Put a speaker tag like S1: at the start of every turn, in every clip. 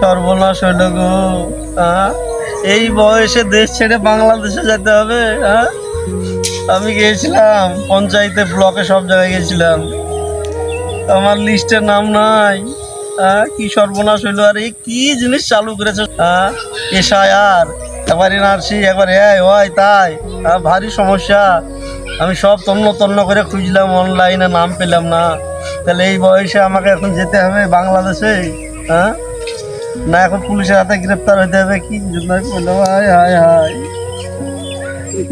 S1: সর্বনাশ হইল গো। এই বয়সে দেশ ছেড়ে বাংলাদেশে যেতে হবে। আমি গিয়েছিলাম পঞ্চায়েতে, ব্লকে, সব জায়গায় গেছিলাম, আমার লিস্টে নাম নাই। কি সর্বনাশ হইলো। আর এই কি জিনিস চালু করেছে, এসআইআর, একবার এনআরসি, একবার হয় তাই, ভারী সমস্যা। আমি সব তন্ন তন্ন করে খুঁজলাম, অনলাইনে নাম পেলাম না। তাহলে এই বয়সে আমাকে এখন যেতে হবে বাংলাদেশে, না এখন পুলিশের হাতে গ্রেপ্তার হইতে হবে? কি হায় হায় হায়।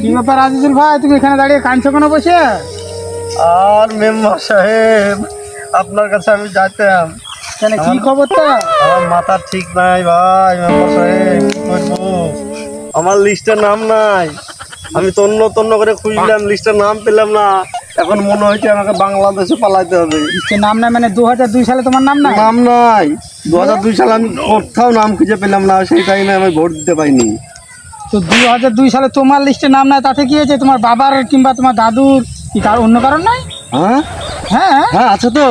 S2: কি ব্যাপার আজিজুল ভাই, তুমি এখানে দাঁড়িয়ে কাঁদছো কেন বসে?
S1: আর মেম্বার সাহেব, আপনার কাছে আমি যাইতাম।
S2: কেন, কি খবরটা?
S1: আমার মাথা ঠিক নাই ভাই। মেম্বার সাহেব, কি করবো, আমার লিস্টের নাম নাই। আমি তন্ন তন্ন করে খুঁজলাম, লিস্টের নাম পেলাম না। এখন মনে হচ্ছে আমাকে বাংলাদেশে পালাইতে হবে।
S2: লিস্টে নাম নাই মানে 2002 সালে তোমার নাম নাই?
S1: নাম নাই, 2002 সালে আমি কোথাও নাম খুঁজে পেলাম না, সেই টাইমে আমি ভোট দিতে পাইনি।
S2: তো 2002 সালে তোমার লিস্টে নাম নাই, তাতে কি হয়েছে? তোমার বাবার কিংবা তোমার দাদুর কি অন্য কারণ নাই?
S1: হ্যাঁ
S2: হ্যাঁ
S1: হ্যাঁ, আছে তো,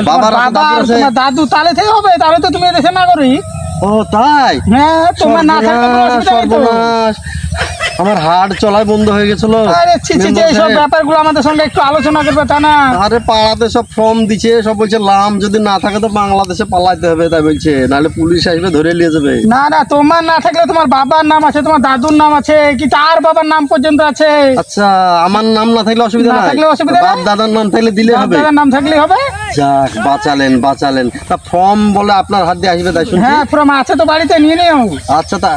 S2: বাবার তোমার দাদু, তাহলে থেকে হবে, তাহলে তো তুমি এদেশে নাগরিক।
S1: ও তাই?
S2: হ্যাঁ, তোমার না থাকলে কোনো অসুবিধা নেই তো।
S1: সর্বনাশ, আমার হাট চলাই বন্ধ হয়ে গেছিল।
S2: আরে ছি ছি, এইসব ব্যাপারগুলো আমাদের সঙ্গে একটু আলোচনা করবে, তা না?
S1: আরে পাড়াতে সব ফর্ম দিচ্ছে, সব বলছে লাম যদি না থাকে তো বাংলাদেশে পালাইতে হবে, তাই বলছে, নাহলে পুলিশ আসবে ধরে নিয়ে যাবে।
S2: না না, তোমার না থাকলে তোমার বাবার নাম আছে, তোমার দাদুর নাম আছে, কি তার বাবার নাম পর্যন্ত আছে।
S1: আচ্ছা, আমার নাম না থাকলে অসুবিধা
S2: না
S1: নাই?
S2: থাকলে অসুবিধা নাই।
S1: বাপ দাদার নাম থাকলে দিলে হবে?
S2: দাদার নাম থাকলেই হবে।
S1: যাক, বাঁচালেন বাঁচালেন। তা ফর্ম বলে আপনার হাত দিয়ে আসবে তাই শুনছি?
S2: হ্যাঁ, ফর্ম আছে তো, বাড়িতে নিয়ে নিও।
S1: আচ্ছা, তা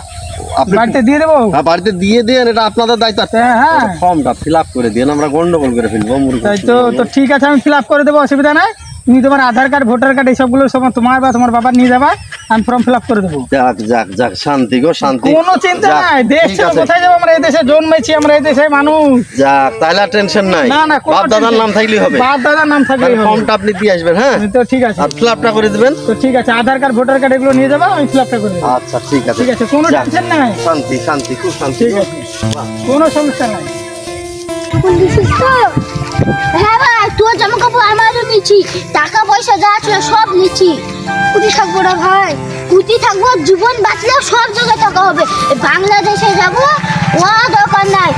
S1: আপনি
S2: বাড়িতে দিয়ে দেবো।
S1: বাড়িতে দিয়ে দেন, এটা আপনাদের দায়িত্ব।
S2: হ্যাঁ,
S1: ফর্মটা ফিল আপ করে দিন, আমরা গন্ডগোল করে ফেলবো।
S2: তাই তো। তো ঠিক আছে, আমি ফিল আপ করে দেবো, অসুবিধা নাই। তুমি তোমার আধার কার্ড, ভোটার কার্ড, এইসবগুলো সব তোমার বা তোমার বাবার নিয়ে যাবা, আমি ফর্ম ফিল আপ করে দেবো।
S1: যাক যাক যাক, শান্তি গো শান্তি।
S2: কোনো চিন্তা
S1: যাক,
S2: নাই, দেশ
S1: ঠিক
S2: ছেড়ে
S1: আছে।
S2: কোথায় যাবো? আমরা এই দেশে জন্মেছি, আমরা এই দেশের মানুষ।
S1: যাক, তাহলে আর টেনশন নাই।
S2: না না, কোনো
S1: বাপ দাদার
S2: tension-
S1: নাম থাকলেই হবে।
S2: বাপ দাদার নাম থাকলেই হবে।
S1: ফর্মটা আপনি দিয়ে আসবেন, হ্যাঁ?
S2: তো ঠিক আছে,
S1: আর ফিল আপটা করে দিবেন।
S2: তো ঠিক আছে, আধার কার্ড, ভোটার কার্ড এগুলো নিয়ে যাবা, আমি ফিল আপটা করে দেবো।
S1: আচ্ছা, ঠিক আছে
S2: ঠিক আছে, কোনো
S1: যাক,
S2: টেনশন নাই।
S1: শান্তি শান্তি, খুব শান্তি।
S2: ঠিক আছে, কোনো সমস্যা নাই।
S3: হ্যাঁ ভাই, তোর জামা কাপড় আমারও নিচ্ছি, টাকা পয়সা যা ছিল সব নিচ্ছি। কুটি থাকবো না ভাই, কুটি থাকবো, জীবন বাঁচলেও সব জায়গায় টাকা হবে। বাংলাদেশে যাবো, ও দরকার নাই।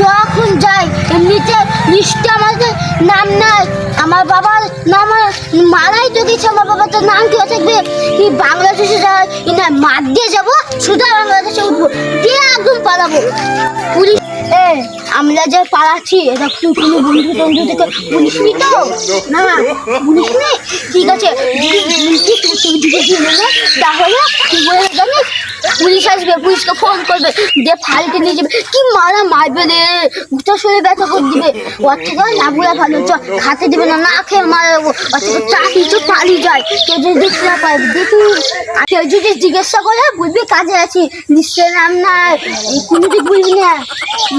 S3: যখন যাই এমনিতে লিস্টে আমাদের নাম নাই, আমার বাবার নাম মারাই তো গেছে, আমার বাবার তো নাম কেউ থাকবে। কি বাংলাদেশে যাই না, মাঠ দিয়ে যাবো, শুধু বাংলাদেশে উঠবো, দিয়ে একদম পালাবো। পুলিশ আমরা যে পালাচ্ছি, এটা তুই কোনো বন্ধু টন্ধু থেকে বলিসনি তো? না বলিসনি, ঠিক আছে। তাহলে কি বলে জানিস, পুলিশ আসবে, পুলিশকে ফোন করবে, দিয়ে ফাইলটা নিয়ে যাবে। কি মারা মারবে রে, গুটা শরীরে ব্যথা করে দিবে। ওর থেকে না বলে ভালো, চ খাতে দিবে না, না খেয়ে মারা যাবো। ওর থেকে চাকরি তো পালিয়ে যায়, কেউ যদি দেখতে না পায়। দেখি কেউ যদি জিজ্ঞাসা করে বুঝবি কাজে আছি, নিশ্চয় নাম নাই, কোনো দিক বুঝবি না।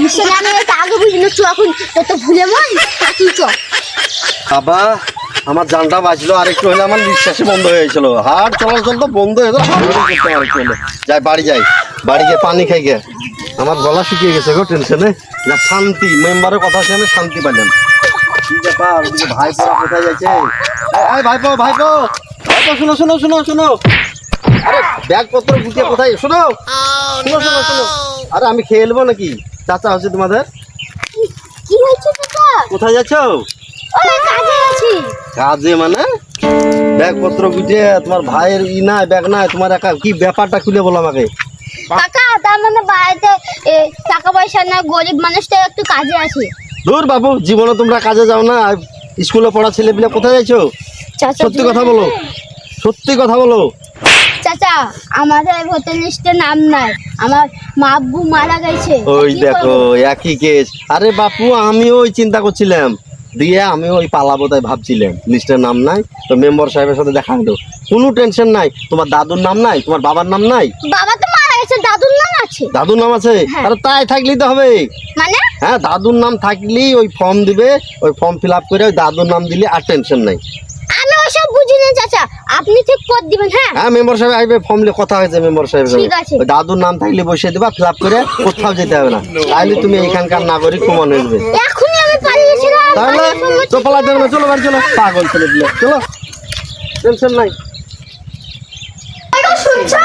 S3: নিশ্চয় নাম নেই, আগে বুঝবি না। চ এখন তো ভুলে মন তাকি চ।
S1: বাবা, আমার জানটা বাঁচলো, আর একটু হলে আমার নিঃশ্বাসে বন্ধ হয়ে গেছিল। হাট চলাচল তো বন্ধ হয়ে গেল। যাই বাড়ি, যাই বাড়ি গিয়ে পানি খাই গে, আমার গলা শুকিয়ে গেছে গো টেনশনে। যা শান্তি, মেম্বারের কথা শুনে শান্তি পাইলাম। কি ব্যাপার, ভাইপো কোথায় যাচ্ছে? ভাইপো ভাইপো ভাইপো, শোনো শোনো শোনো শোনো, আরে ব্যাগপত্র গুটিয়ে কোথায়? শোনো শোনো শোনো শোনো, আরে আমি খেয়ে নেবো নাকি? চাচা হচ্ছে তোমাদের।
S3: কি হয়েছে চাচা?
S1: কোথায় যাচ্ছ?
S3: ওই কাজে আছি।
S1: কাজে মানে? ব্যাগপত্র গুটিয়ে তোমার ভাইয়ের নাই, ব্যাগ নাই, তোমার একা কি ব্যাপারটা খুলে বলো আমাকে।
S3: কাকা, তার মানে বাড়িতে টাকা পয়সা না, গরিব মানুষটা একটু কাজে আছে।
S1: দূর বাবু, জীবনে তোমরা কাজে যাও না, স্কুলে পড়া ছেলে পিলে কোথায় যাইছো?
S3: চাচা
S1: সত্যি কথা বলো, সত্যি কথা বলো।
S3: চাচা, আমাদের ভোটার লিস্টে নাম নাই, আমার মা আব্বু মারা গেছে।
S1: ওই
S3: কি
S1: দেখো
S3: করবো?
S1: একই কেস। আরে বাপু, আমিও ওই চিন্তা করছিলাম, দিয়ে আমিও ওই পালাবো তাই ভাবছিলাম। লিস্টের নাম নাই তো মেম্বার সাহেবের সাথে দেখা হলো। কোনো টেনশন নাই, তোমার দাদুর নাম নাই, তোমার বাবার নাম নাই?
S3: বাবা তো মারা গেছে, দাদুর নাম আছে।
S1: দাদুর নাম আছে?
S3: হ্যাঁ।
S1: আরে তাই থাকলেই তো হবে।
S3: মানে
S1: হ্যাঁ, দাদুর নাম থাকলেই ওই ফর্ম দিবে, ওই ফর্ম ফিল আপ করে ওই দাদুর নাম দিলে আর টেনশন নাই।
S3: আমি ওসব বুঝি না চাচা, আপনি ঠিক করে দিবেন। হ্যাঁ
S1: হ্যাঁ, মেম্বার সাহেব আসবে, ফর্ম নিয়ে কথা হয়েছে মেম্বার সাহেবের সঙ্গে।
S3: ঠিক আছে।
S1: ওই দাদুর নাম থাকলে বসিয়ে দেবা, ফিল আপ করে কোথাও যেতে হবে না, তাহলে তুমি এখানকার নাগরিক প্রমাণ হয়ে যাবে।
S3: এখনই আমি পালিয়ে গেছিলাম।
S1: তাহলে তো পালাতে হবে না, চলো বাড়ি চলো, পাগল ছেলে দিলে চলো, টেনশন নাই।
S3: শুনছো?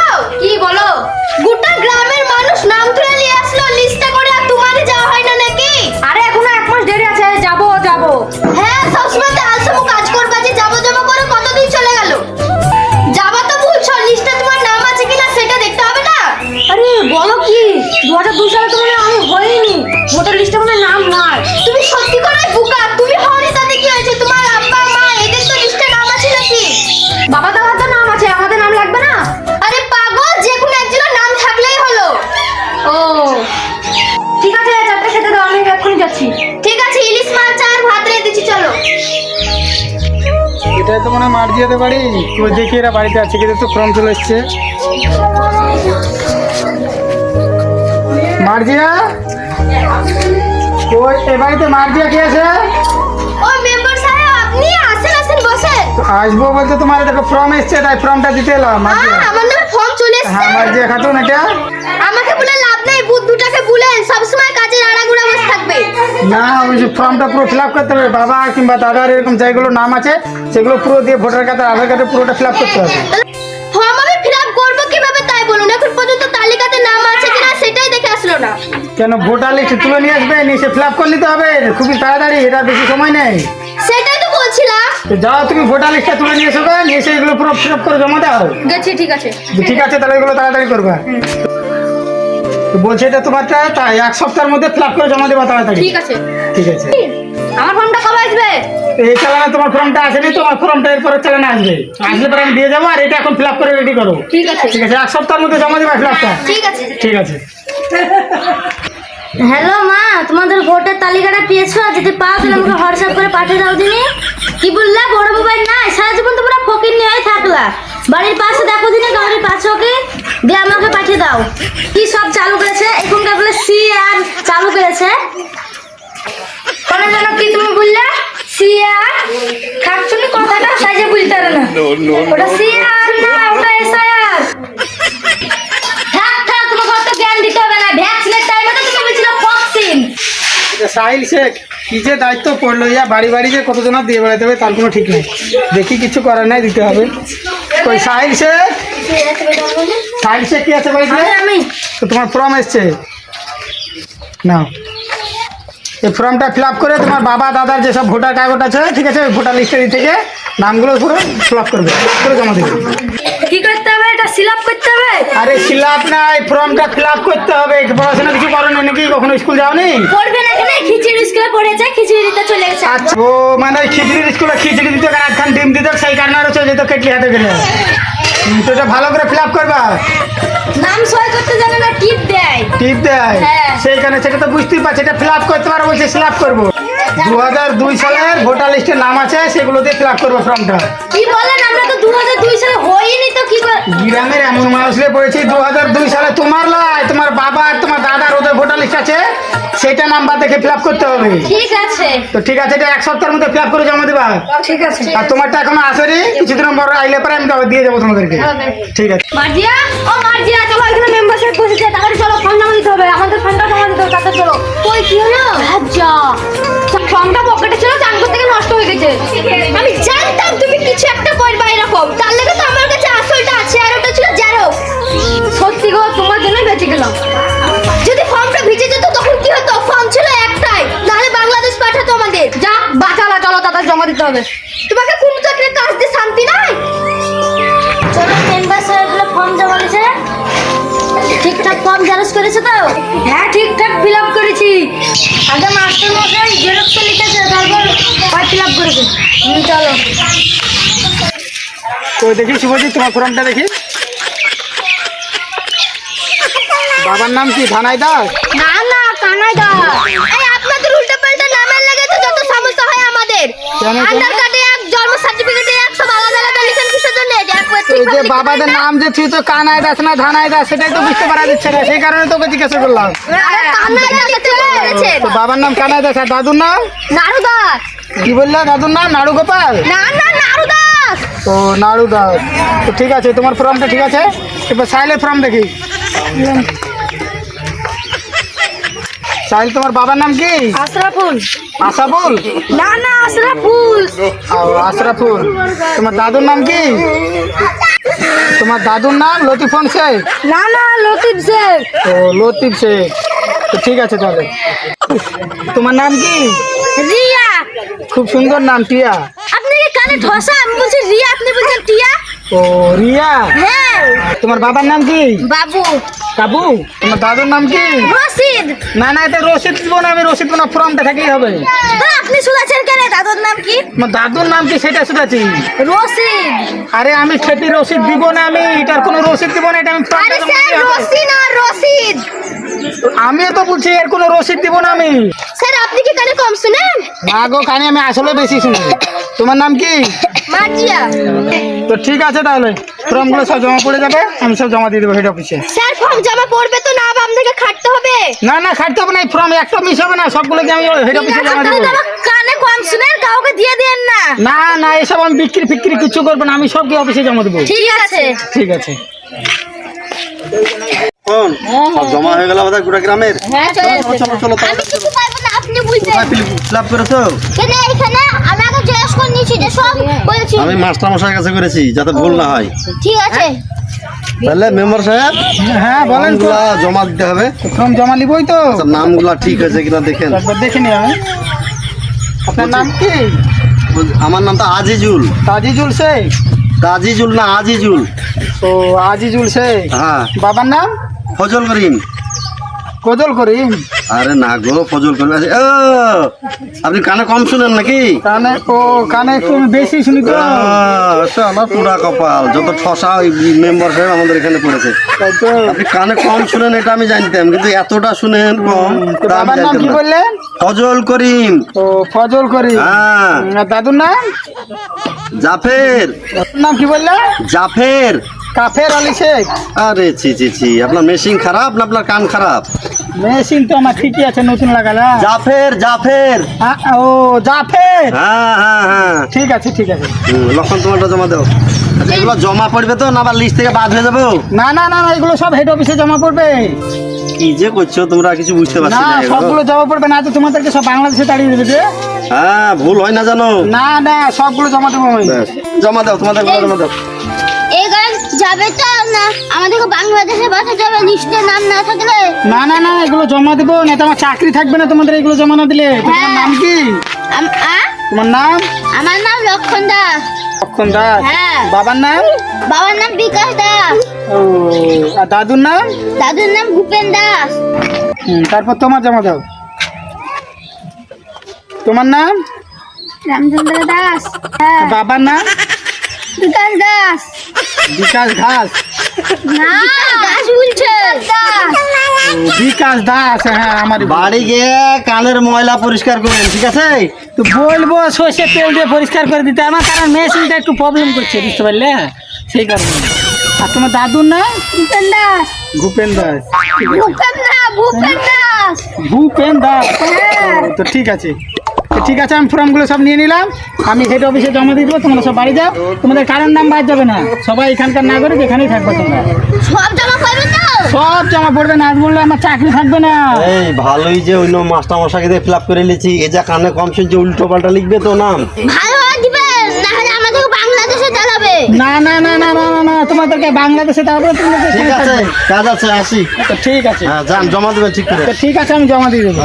S3: ঠিক আছে চারটে খেতে দাও, আমি এক্ষুনি যাচ্ছি। ঠিক আছে, ইলিশ মাছ আর ভাত রেখে দিচ্ছি, চলো।
S2: এটাই তো মনে হয় মার্জিয়াতে বাড়ি। তুই দেখি এরা বাড়িতে আছে কিন্তু, তো ফর্ম চলে এসছে। মার্জিয়া, ওই এ বাড়িতে মার্জিয়া কে আছে?
S3: ও মেম্বার সাহেব, আপনি আসেন আসেন বসেন।
S2: তো আসবো বলতে তোমার দেখো ফর্ম এসছে, তাই ফর্মটা দিতে এলাম। মার্জিয়া,
S3: আমার নামে ফর্ম চলে এসেছে।
S2: হ্যাঁ মার্জিয়া খাতুন এটা।
S3: আমাকে বলে লাভ নাই, বুদ্ধুটাকে বলেন সবসময় কাজের আড়াগুড়া বসে থাকবে।
S2: না, ওই যে ফর্মটা পুরো ফিল আপ করতে হবে। বাবা কিংবা দাদার এরকম যেগুলো নাম আছে সেগুলো পুরো দিয়ে ভোটার কার্ড আধার কার্ডে পুরোটা ফিল আপ করতে হবে।
S3: ফর্ম আমি ফিল আপ করবো কিভাবে তাই বলুন? এখন পর্যন্ত তালিকাতে নাম আছে কিনা সেটাই দেখে আসলো না।
S2: কেন, ভোটার লিস্ট তুলে নিয়ে আসবে, নিয়ে ফিল আপ করে নিতে হবে, খুবই তাড়াতাড়ি, এটা বেশি সময় নেই।
S3: সেটাই তো বলছিলাম।
S2: তো যাও তুমি ভোটার লিস্টটা তুলে নিয়ে এসো, নিয়ে এসে এগুলো পুরো ফিল আপ করে জমা দাও।
S3: গেছি, ঠিক আছে।
S2: ঠিক আছে, তাহলে এগুলো তাড়াতাড়ি করবা। তো বলছে এটা তোমারটা, তাই 1 সপ্তাহের মধ্যে ফিল আপ করে জমা দেবা তাড়াতাড়ি।
S3: ঠিক আছে।
S2: ঠিক আছে।
S3: আমার ফর্মটা কবে আসবে?
S2: এই চালানে তোমার ফর্মটা আসেনি, তোমার ফর্মটা এরপরে চালানে আসবে। আসলে পরে আমি দিয়ে যাবো, আর এটা এখন ফিল আপ করে রেডি করো।
S3: ঠিক আছে।
S2: ঠিক আছে, 1 সপ্তাহের মধ্যে জমা দেবা ফিল আপটা।
S3: ঠিক আছে।
S2: ঠিক আছে।
S3: হ্যালো মা, তোমাদের ভোটের তালিকাটা পেয়েছো? যদি পাও তাহলে আমাকে হোয়াটসঅ্যাপ করে পাঠিয়ে দাও দিনি। কি বললা? বড় মোবাইল নাই, সারা জীবন তোমরা ফকির নিয়ে থাকলা। বাড়ির পাশে দেখো দিনে গাড়ির পাশে ওকে দিয়ে আমাকে পাঠিয়ে দাও। কি সব চালু করেছে এখনকার বলে সি আর চালু করেছে। কোন জানো কি তুমি বললে? সি আর খাচ্ছুনি কথাটা সাইজে বুঝতে পারে না। ওটা সি আর না, ওটা এস আই আর। থাক থাক, তোমাকে অত জ্ঞান দিতে হবে না। ভ্যাকসিনের টাইমে তো তুমি বলছিলে ভ্যাকসিন।
S2: সাহিল শেখ কি যে দায়িত্ব পড়লো, ইয়া বাড়ি বাড়ি যে কতজনা দিয়ে বেড়াতে হবে তার কোনো ঠিক নেই। দেখি কিছু করার নাই, দিতে হবে। ওই সাহিল শেখ, সাহিল শেখ কি আছে বাড়িতে?
S3: আমি
S2: তো তোমার ফর্ম এসছে নাও, এই ফর্মটা ফিল আপ করে তোমার বাবা দাদার যেসব ভোটার কাগজ আছে, ঠিক আছে, ওই ভোটার লিস্টের থেকে নামগুলো পুরো ফিল আপ করবে, করে জমা দেবে।
S3: কি করতে হবে? এটা ফিল আপ করতে হবে?
S2: আরে ফিল আপ না, এই ফর্মটা ফিল আপ করতে হবে। পড়াশোনা কিছু করো না নাকি? কখনো স্কুল যাওনি?
S3: পড়বে না কেন? খিচুড়ি স্কুলে পড়েছে, খিচুড়ি দিতে চলে গেছে।
S2: আচ্ছা, ও মানে ওই খিচুড়ির স্কুলে খিচুড়ি দিত, একখান ডিম দিত, সেই কারণে আরো চলে যেত কেটলি হাতে গেলে। তো এটা ভালো করে ফিল আপ করবা।
S3: নাম সই করতে জানে না, টিপ দেয়।
S2: টিপ দেয়,
S3: হ্যাঁ।
S2: সেইখানে সেটা তো বুঝতেই পারছি। এটা ফিল আপ করতে পারবো, বলছে ফিল আপ করবো। 2002 সালের ভোটার লিস্টে নাম আছে, সেগুলো দিয়ে ফিল আপ করবো ফর্মটা।
S3: কি বলেন? আমরা তো 2002 সালে হইনি তো, কি করে?
S2: গ্রামের এমন মানুষরে পড়েছি 2002 সালে, তোমার লাই, তোমার বাবা আর তোমার দাদার ওদের ভোটার লিস্ট আছে, সেটা নাম্বার দেখে ফিল আপ করতে হবে।
S3: ঠিক আছে।
S2: তো ঠিক আছে, এটা 1 সপ্তাহের মধ্যে ফিল আপ করে জমা দেবা।
S3: ঠিক আছে।
S2: আর তোমারটা এখনো আসেনি, কিছুদিন পর আইলে পরে আমি দিয়ে যাবো তোমাদেরকে। ঠিক আছে।
S3: মার্জিয়া, ও মার্জিয়া, চলো এখানে মেম্বারশিপ বসেছে, তাহলে চলো ফর্ম জমা দিতে হবে। আমাদের ফর্মটা জমা দিতে হবে, তাতে চলো। কই কি হলো? আচ্ছা, ফর্মটা পকেটে ছিল, চান করতে গিয়ে নষ্ট হয়ে গেছে। আমি জানতাম তুমি কিছু একটা করবে এরকম, তার লেগে তো আমার কাছে আসলটা আছে, আর ওটা ছিল জেরক্স। সত্যি গো, তোমার জন্যই বেঁচে গেলাম। যদি ফর্মটা ভিজে যেত তখন কি হতো? ফর্ম ছিল একটাই, নাহলে বাংলাদেশ পাঠাতো আমাদের। যা বাঁচালা, চলো তাদের জমা দিতে হবে। তোমাকে কোন চাকরির কাজ দিয়ে শান্তি নাই? চলো, মেম্বার সাহেবগুলো ফর্ম জমা দিয়েছে। ঠিকঠাক ফর্ম জেরক্স করেছে তো? হ্যাঁ, ঠিকঠাক ফিল আপ করেছি। আগে মাস্টার মশাই জেরক্সটা লিখেছে, তারপর ফিল আপ করেছে। চলো।
S2: কই দেখি শুভজিৎ, তোমার ফর্মটা দেখি। বাবার নাম কি? ধানাই দাস?
S3: না না, কানাই দাস। এই আপনাদের উল্টো পাল্টা নামের লাগে তো যত সমস্যা হয় আমাদের।
S2: কেন?
S3: আধার কার্ডে এক, জন্ম সার্টিফিকেটে এক, সব আলাদা আলাদা লিখেন কিসের জন্য?
S2: এই যে বাবাদের নাম যে তুই তো কানাই দাস না ধানাই দাস, সেটাই তো বুঝতে পারা যাচ্ছে না, সেই কারণে তোকে জিজ্ঞাসা করলাম।
S3: আরে কানাই দাস লিখতে বলেছেন।
S2: তো বাবার নাম কানাই দাস, আর দাদুর নাম
S3: নাড়ু দাস।
S2: কি বললা? দাদুর নাম নাড়ু গোপাল?
S3: না না, নাড়ু দাস।
S2: ও নাড়ু দাস। তো ঠিক আছে, তোমার ফর্মটা ঠিক আছে। এবার সাইলের ফর্ম দেখি। সাইল, তোমার বাবার নাম কি?
S3: আশরাফুল।
S2: আশাফুল?
S3: না না, আশরাফুল।
S2: ও আশরাফুল। তোমার দাদুর নাম কি? তোমার দাদুর নাম লতিফন শেখ?
S3: না না, লতিফ শেখ।
S2: ও লতিফ শেখ। তো ঠিক আছে তাহলে। তোমার নাম কি?
S3: রিয়া।
S2: খুব সুন্দর নাম, টিয়া।
S3: আপনি কি কানে ঠসা? আমি বলছি রিয়া, আপনি বলছেন টিয়া।
S2: ও রিয়া।
S3: হ্যাঁ।
S2: তোমার বাবার নাম কি?
S3: বাবু।
S2: কাবু। তোমার দাদুর নাম কি?
S3: রশিদ।
S2: না না, এটা রশিদ দিব না আমি, রশিদ না, ফর্মটা থাকলেই হবে।
S3: আপনি শুনেছেন কেন? দাদুর নাম কি?
S2: তোমার দাদুর নাম কি সেটা শুনেছি।
S3: রশিদ।
S2: আরে আমি খেতে রসিদ দিব না, আমি এটার কোনো রসিদ দিব না, এটা আমি
S3: আরে স্যার, রশিদ না, রশিদ।
S2: আমিও তো বলছি এর কোনো রসিদ দিব না আমি।
S3: স্যার আপনি কি কানে কম শুনেন?
S2: না গো, কানে আমি আসলে বেশি শুনি। তোমার নাম কি?
S3: মার্জিয়া।
S2: তো ঠিক আছে, তাহলে ফর্মগুলো সব জমা পড়ে যাবে, আমি সব জমা দিয়ে দেবো হেড অফিসে।
S3: স্যার ফর্ম জমা পড়বে তো না, আপনাকে খাটতে হবে?
S2: না না, খাটতে হবে না, এই ফর্ম একটা মিস হবে না, সবগুলোকে আমি হেড অফিসে জমা দেবো।
S3: কানে কম শুনেন, কাউকে দিয়ে দেন না।
S2: না না, এসব আমি বিক্রি ফিক্রি কিছু করবো না, আমি সবকে অফিসে জমা দেবো।
S3: ঠিক আছে।
S2: ঠিক আছে।
S1: কোন সব জমা হয়ে গেল আমাদের গোটা গ্রামের।
S3: হ্যাঁ চলো
S1: চলো চলো
S3: আমি কিছু পারবো না, আপনি বুঝবেন।
S1: ফিল আপ করেছো?
S3: কেন এখানে আমি আগে জিজ্ঞেস করে নিয়েছি যে সব বলেছি।
S1: আমি মাস্টার মশাইয়ের কাছে করেছি যাতে ভুল না হয়।
S3: ঠিক আছে।
S1: তাহলে মেম্বার সাহেব
S2: হ্যাঁ বলেন তো।
S1: নামগুলা জমা দিতে হবে।
S2: ফর্ম জমা নিবই তো?
S1: আচ্ছা, নামগুলা ঠিক আছে কিনা দেখেন।
S2: একবার দেখে নি আমি। আপনার নাম কি?
S1: আমার নাম তো আজিজুল।
S2: তাজিজুল শেখ।
S1: তাজিজুল না আজিজুল।
S2: তো আজিজুল শেখ।
S1: হ্যাঁ।
S2: বাবার নাম?
S1: ফজল করিম।
S2: কজল করিম।
S1: আরে না গো, ফজল করিম আছে। ও, আপনি কানে কম শুনেন নাকি?
S2: কানে কানে একটু আমি বেশি শুনি তো।
S1: আমার পুরা কপাল, যত ঠসা ওই মেম্বার সাহেব আমাদের এখানে পড়েছে।
S2: তাই তো।
S1: আপনি কানে কম শুনেন এটা আমি জানতাম, কিন্তু এতটা শুনেন কম
S2: তো
S1: তা আমি
S2: বাবার নাম
S1: জানতাম
S2: কি
S1: না।
S2: বললেন?
S1: ফজল করিম।
S2: ও ফজল করিম।
S1: হ্যাঁ।
S2: আর দাদুর নাম?
S1: জাফের।
S2: দাদুর নাম কি বললেন?
S1: জাফের।
S2: কাফের আলী শেখ।
S1: আরে ছি ছি ছি, আপনার মেশিন খারাপ না আপনার কান খারাপ?
S2: মেশিন তো আমার ঠিকই আছে, নতুন লাগালা।
S1: জাফের জাফের।
S2: ও জাফের।
S1: হ্যাঁ হ্যাঁ হ্যাঁ।
S2: ঠিক আছে ঠিক আছে।
S1: লক্ষণ তোমারটা জমা দাও। আচ্ছা, এগুলো জমা পড়বে তো না আবার লিস্ট থেকে বাদ হয়ে যাবো?
S2: না না না না, এগুলো সব হেড অফিসে জমা পড়বে।
S1: কি যে করছো তোমরা, কিছু বুঝতে পারছি
S2: না
S1: না এগুলো।
S2: সবগুলো জমা পড়বে, না তো তোমাদেরকে সব বাংলাদেশে তাড়িয়ে দেবে যে।
S1: হ্যাঁ, ভুল হয় না জানো।
S2: না না, সবগুলো জমা দেবো আমি।
S1: ব্যাস, জমা দাও, তোমাদের গুলো জমা দাও।
S3: এই গান যাবে তো না, আমাদেরকে বাংলাদেশে পাঠা যাবে লিস্টে নাম না থাকলে।
S2: না না না, এগুলো জমা দেবো, না তো আমার চাকরি থাকবে না তোমাদের এগুলো জমা না দিলে। তোমার
S3: হ্যাঁ।
S2: নাম কি?
S3: আ?
S2: তোমার নাম?
S3: আমার নাম লক্ষণ দাস।
S2: লক্ষণ দাস।
S3: হ্যাঁ।
S2: বাবার নাম?
S3: বাবার নাম বিকাশ দাস।
S2: ও, আর দাদুর নাম?
S3: দাদুর নাম ভূপেন দাস।
S2: তারপর তোমার জমা দাও। তোমার নাম?
S3: রামচন্দ্র দাস। হ্যাঁ।
S2: আর বাবার নাম?
S3: বিকাশ দাস।
S2: বিকাশ দাস।
S3: না দাস বলছে দাস।
S2: ও, বিকাশ দাস। হ্যাঁ আমার
S1: বাড়ি গিয়ে কানের ময়লা পরিষ্কার করেন, ঠিক আছে?
S2: তো বলবো সর্ষের তেল দিয়ে পরিষ্কার করে দিতে, আমার কারণ মেশিনটা একটু প্রবলেম করছে, বুঝতে পারলে, সেই কারণে। আর তোমার দাদুর নাম?
S3: ভূপেন দাস।
S2: ভূপেন দাস। ঠিক আছে।
S3: ভূপেন না, ভূপেন দাস।
S2: ভূপেন দাস।
S3: হ্যাঁ।
S2: ও, তো ঠিক আছে। তো ঠিক আছে, আমি ফর্মগুলো সব নিয়ে নিলাম, আমি হেড অফিসে জমা দিয়ে দেবো, তোমরা সব বাড়ি যাও, তোমাদের কারোর নাম বাদ যাবে না, সবাই এখানকার না করে যেখানেই থাকবে তোমরা।
S3: সব জমা পাবে না?
S2: সব জমা পড়বে, না বললে আমার চাকরি থাকবে না।
S1: এই ভালোই যে অন্য মাস্টার মশাইকে দিয়ে ফিল আপ করে নিয়েছি, এ যা কানে কম শুনছে উল্টো পাল্টা লিখবে তো নাম।
S3: ভালোভাবে দিবেন, না হলে আমাদেরকে বাংলাদেশে চালাবে।
S2: না না না না না না না, তোমাদেরকে বাংলাদেশে তারপরে তোমাদের
S1: ঠিক আছে, কাজ আছে, আসি।
S2: তো ঠিক আছে।
S1: হ্যাঁ, যান জমা দেবেন ঠিক করে।
S2: তো ঠিক আছে, আমি জমা দিয়ে দেবো।